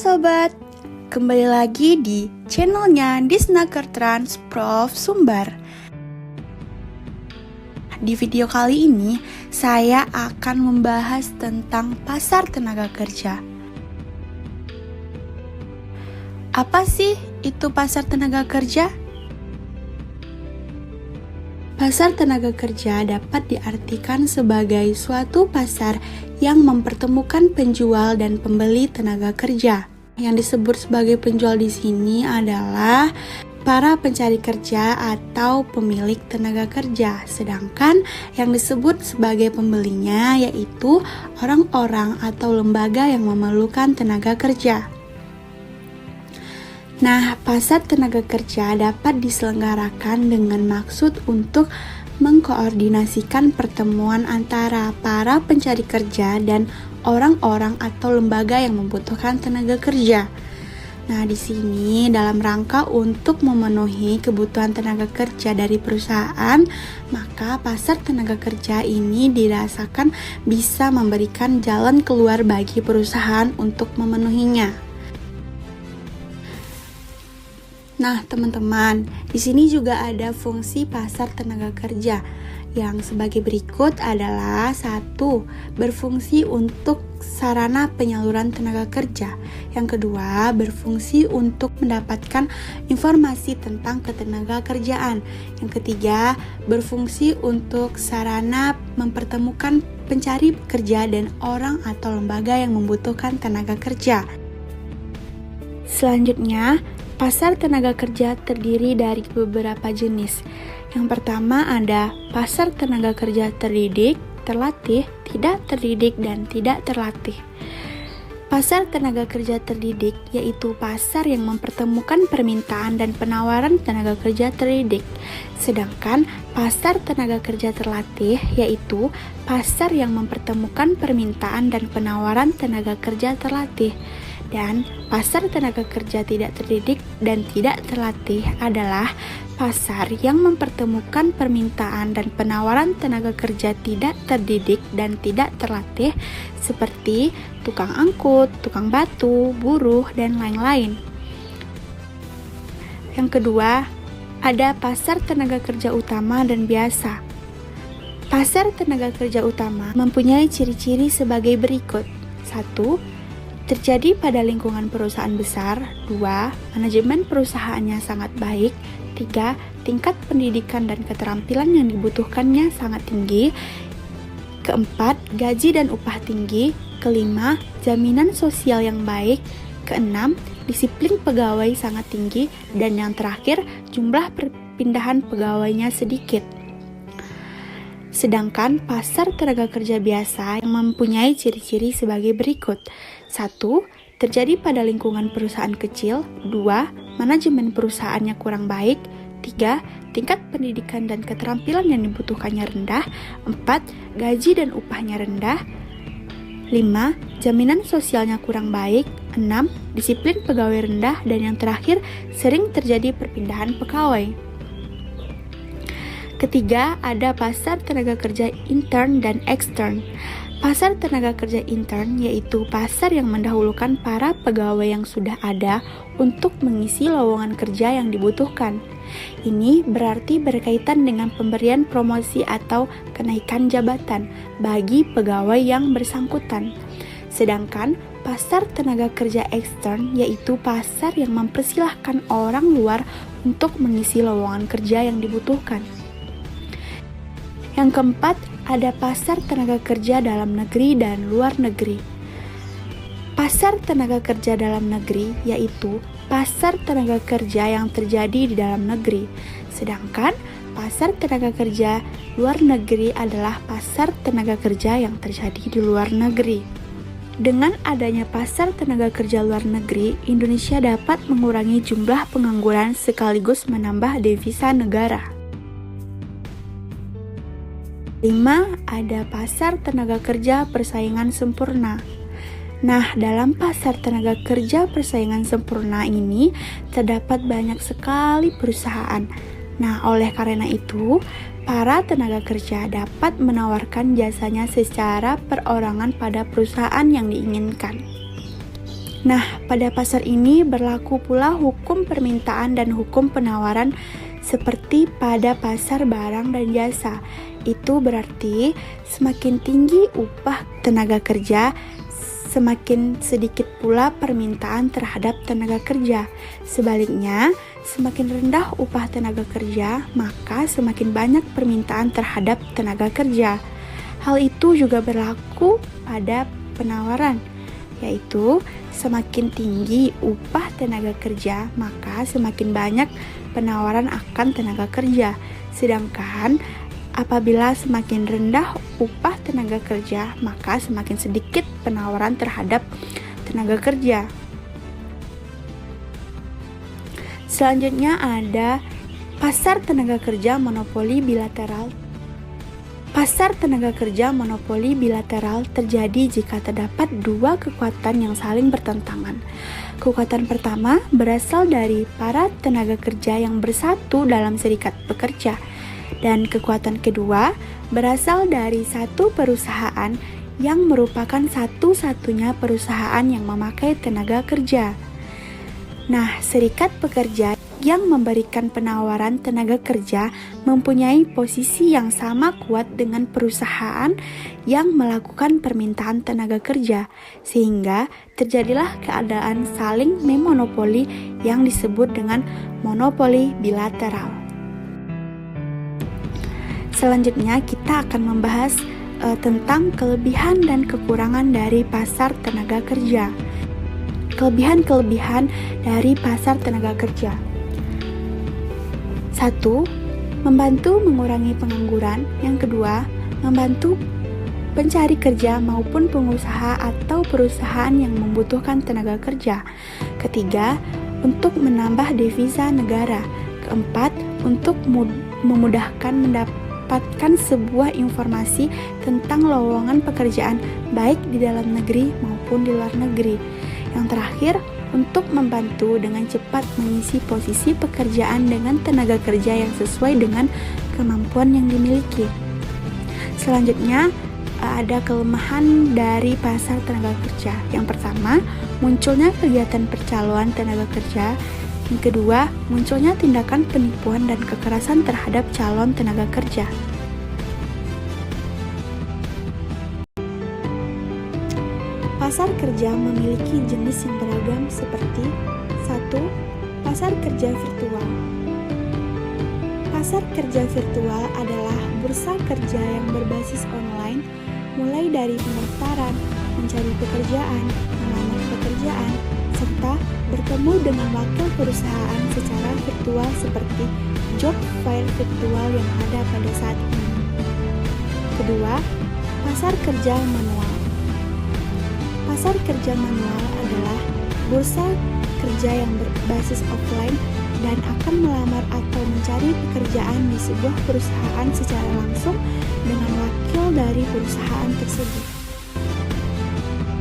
sobat, kembali lagi di channelnya Disnaker Trans Prof Sumbar. Di video kali ini, saya akan membahas tentang pasar tenaga kerja. Apa sih itu pasar tenaga kerja? Pasar tenaga kerja dapat diartikan sebagai suatu pasar yang mempertemukan penjual dan pembeli tenaga kerja. Yang disebut sebagai penjual di sini adalah para pencari kerja atau pemilik tenaga kerja, sedangkan yang disebut sebagai pembelinya yaitu orang-orang atau lembaga yang memerlukan tenaga kerja. Nah, pasar tenaga kerja dapat diselenggarakan dengan maksud untuk mengkoordinasikan pertemuan antara para pencari kerja dan orang-orang atau lembaga yang membutuhkan tenaga kerja. Nah, di sini dalam rangka untuk memenuhi kebutuhan tenaga kerja dari perusahaan, maka pasar tenaga kerja ini dirasakan bisa memberikan jalan keluar bagi perusahaan untuk memenuhinya. Nah, teman-teman, di sini juga ada fungsi pasar tenaga kerja yang sebagai berikut adalah: 1. Berfungsi untuk sarana penyaluran tenaga kerja. Yang kedua, berfungsi untuk mendapatkan informasi tentang ketenaga kerjaan. Yang ketiga, berfungsi untuk sarana mempertemukan pencari kerja dan orang atau lembaga yang membutuhkan tenaga kerja. Selanjutnya, pasar tenaga kerja terdiri dari beberapa jenis. Yang pertama ada pasar tenaga kerja terdidik, terlatih, tidak terdidik, dan tidak terlatih. Pasar tenaga kerja terdidik yaitu pasar yang mempertemukan permintaan dan penawaran tenaga kerja terdidik. Sedangkan pasar tenaga kerja terlatih yaitu pasar yang mempertemukan permintaan dan penawaran tenaga kerja terlatih. Dan pasar tenaga kerja tidak terdidik dan tidak terlatih adalah pasar yang mempertemukan permintaan dan penawaran tenaga kerja tidak terdidik dan tidak terlatih seperti tukang angkut, tukang batu, buruh, dan lain-lain. Yang kedua, ada pasar tenaga kerja utama dan biasa. Pasar tenaga kerja utama mempunyai ciri-ciri sebagai berikut. 1. Terjadi pada lingkungan perusahaan besar. 2. Manajemen perusahaannya sangat baik. 3. Tingkat pendidikan dan keterampilan yang dibutuhkannya sangat tinggi. 4. Gaji dan upah tinggi. 5. Jaminan sosial yang baik. 6. Disiplin pegawai sangat tinggi. Dan yang terakhir, jumlah perpindahan pegawainya sedikit. Sedangkan pasar tenaga kerja biasa yang mempunyai ciri-ciri sebagai berikut. 1. Terjadi pada lingkungan perusahaan kecil. 2. Manajemen perusahaannya kurang baik. 3. Tingkat pendidikan dan keterampilan yang dibutuhkannya rendah. 4. Gaji dan upahnya rendah. 5. Jaminan sosialnya kurang baik. 6. Disiplin pegawai rendah. Dan yang terakhir, sering terjadi perpindahan pegawai. Ketiga, ada pasar tenaga kerja intern dan ekstern. Pasar tenaga kerja intern yaitu pasar yang mendahulukan para pegawai yang sudah ada untuk mengisi lowongan kerja yang dibutuhkan. Ini berarti berkaitan dengan pemberian promosi atau kenaikan jabatan bagi pegawai yang bersangkutan. Sedangkan pasar tenaga kerja ekstern yaitu pasar yang mempersilahkan orang luar untuk mengisi lowongan kerja yang dibutuhkan. Yang keempat, ada pasar tenaga kerja dalam negeri dan luar negeri. Pasar tenaga kerja dalam negeri yaitu pasar tenaga kerja yang terjadi di dalam negeri. Sedangkan pasar tenaga kerja luar negeri adalah pasar tenaga kerja yang terjadi di luar negeri. Dengan adanya pasar tenaga kerja luar negeri, Indonesia dapat mengurangi jumlah pengangguran sekaligus menambah devisa negara. 5. Ada pasar tenaga kerja persaingan sempurna. Nah, dalam pasar tenaga kerja persaingan sempurna ini terdapat banyak sekali perusahaan. Nah, oleh karena itu, para tenaga kerja dapat menawarkan jasanya secara perorangan pada perusahaan yang diinginkan. Nah, pada pasar ini berlaku pula hukum permintaan dan hukum penawaran seperti pada pasar barang dan jasa. Itu berarti semakin tinggi upah tenaga kerja, semakin sedikit pula permintaan terhadap tenaga kerja. Sebaliknya, semakin rendah upah tenaga kerja, maka semakin banyak permintaan terhadap tenaga kerja. Hal itu juga berlaku pada penawaran, yaitu semakin tinggi upah tenaga kerja, maka semakin banyak penawaran akan tenaga kerja. Sedangkan apabila semakin rendah upah tenaga kerja, maka semakin sedikit penawaran terhadap tenaga kerja. Selanjutnya ada pasar tenaga kerja monopoli bilateral. Pasar tenaga kerja monopoli bilateral terjadi jika terdapat dua kekuatan yang saling bertentangan. Kekuatan pertama berasal dari para tenaga kerja yang bersatu dalam serikat pekerja, dan kekuatan kedua berasal dari satu perusahaan yang merupakan satu-satunya perusahaan yang memakai tenaga kerja. Nah, serikat pekerja yang memberikan penawaran tenaga kerja mempunyai posisi yang sama kuat dengan perusahaan yang melakukan permintaan tenaga kerja, sehingga terjadilah keadaan saling memonopoli yang disebut dengan monopoli bilateral. Selanjutnya kita akan membahas tentang kelebihan dan kekurangan dari pasar tenaga kerja. Kelebihan-kelebihan dari pasar tenaga kerja. 1. Membantu mengurangi pengangguran. Yang kedua, membantu pencari kerja maupun pengusaha atau perusahaan yang membutuhkan tenaga kerja. Ketiga, untuk menambah devisa negara. Keempat, untuk memudahkan mendapatkan sebuah informasi tentang lowongan pekerjaan baik di dalam negeri maupun di luar negeri. Yang terakhir, untuk membantu dengan cepat mengisi posisi pekerjaan dengan tenaga kerja yang sesuai dengan kemampuan yang dimiliki. Selanjutnya, ada kelemahan dari pasar tenaga kerja. Yang pertama, munculnya kegiatan percaloan tenaga kerja. Yang kedua, munculnya tindakan penipuan dan kekerasan terhadap calon tenaga kerja. Pasar kerja memiliki jenis yang beragam seperti 1. Pasar kerja virtual. Pasar kerja virtual adalah bursa kerja yang berbasis online, mulai dari pendaftaran, mencari pekerjaan, melamar pekerjaan, serta bertemu dengan wakil perusahaan secara virtual seperti job fair virtual yang ada pada saat ini. Kedua, pasar kerja manual. Pasar kerja manual adalah bursa kerja yang berbasis offline dan akan melamar atau mencari pekerjaan di sebuah perusahaan secara langsung dengan wakil dari perusahaan tersebut.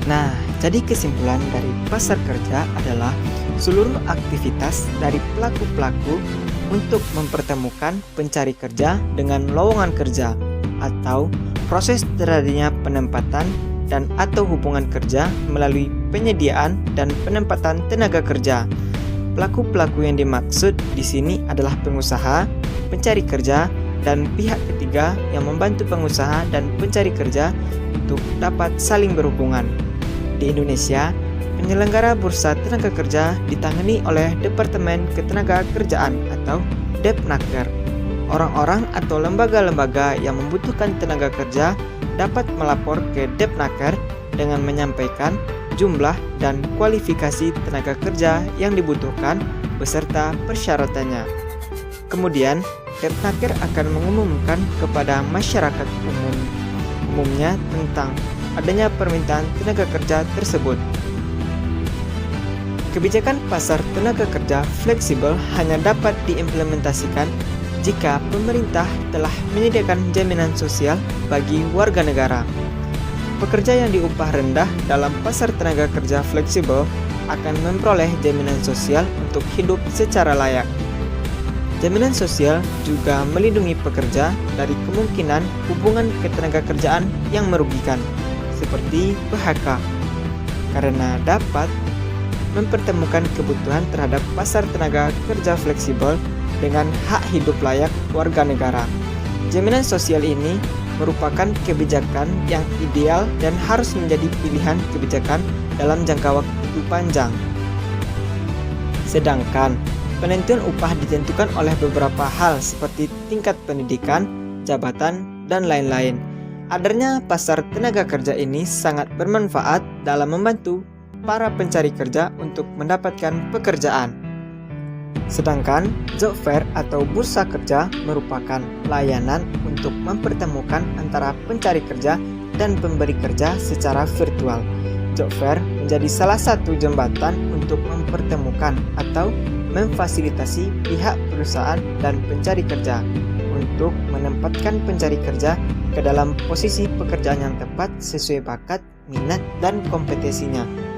Nah, jadi kesimpulan dari pasar kerja adalah seluruh aktivitas dari pelaku-pelaku untuk mempertemukan pencari kerja dengan lowongan kerja atau proses terjadinya penempatan dan atau hubungan kerja melalui penyediaan dan penempatan tenaga kerja. Pelaku-pelaku yang dimaksud di sini adalah pengusaha, pencari kerja, dan pihak ketiga yang membantu pengusaha dan pencari kerja untuk dapat saling berhubungan. Di Indonesia, penyelenggara bursa tenaga kerja ditangani oleh Departemen Ketenagakerjaan atau Depnaker. Orang-orang atau lembaga-lembaga yang membutuhkan tenaga kerja dapat melapor ke Depnaker dengan menyampaikan jumlah dan kualifikasi tenaga kerja yang dibutuhkan beserta persyaratannya. Kemudian, Depnaker akan mengumumkan kepada masyarakat umumnya tentang adanya permintaan tenaga kerja tersebut. Kebijakan pasar tenaga kerja fleksibel hanya dapat diimplementasikan jika pemerintah telah menyediakan jaminan sosial bagi warga negara. Pekerja yang diupah rendah dalam pasar tenaga kerja fleksibel akan memperoleh jaminan sosial untuk hidup secara layak. Jaminan sosial juga melindungi pekerja dari kemungkinan hubungan ketenagakerjaan yang merugikan, seperti PHK, karena dapat mempertemukan kebutuhan terhadap pasar tenaga kerja fleksibel dengan hak hidup layak warga negara. Jaminan sosial ini merupakan kebijakan yang ideal dan harus menjadi pilihan kebijakan dalam jangka waktu panjang. Sedangkan penentuan upah ditentukan oleh beberapa hal seperti tingkat pendidikan, jabatan, dan lain-lain. Adanya pasar tenaga kerja ini sangat bermanfaat dalam membantu para pencari kerja untuk mendapatkan pekerjaan. Sedangkan job fair atau bursa kerja merupakan layanan untuk mempertemukan antara pencari kerja dan pemberi kerja secara virtual. Job fair menjadi salah satu jembatan untuk mempertemukan atau memfasilitasi pihak perusahaan dan pencari kerja untuk menempatkan pencari kerja ke dalam posisi pekerjaan yang tepat sesuai bakat, minat, dan kompetensinya.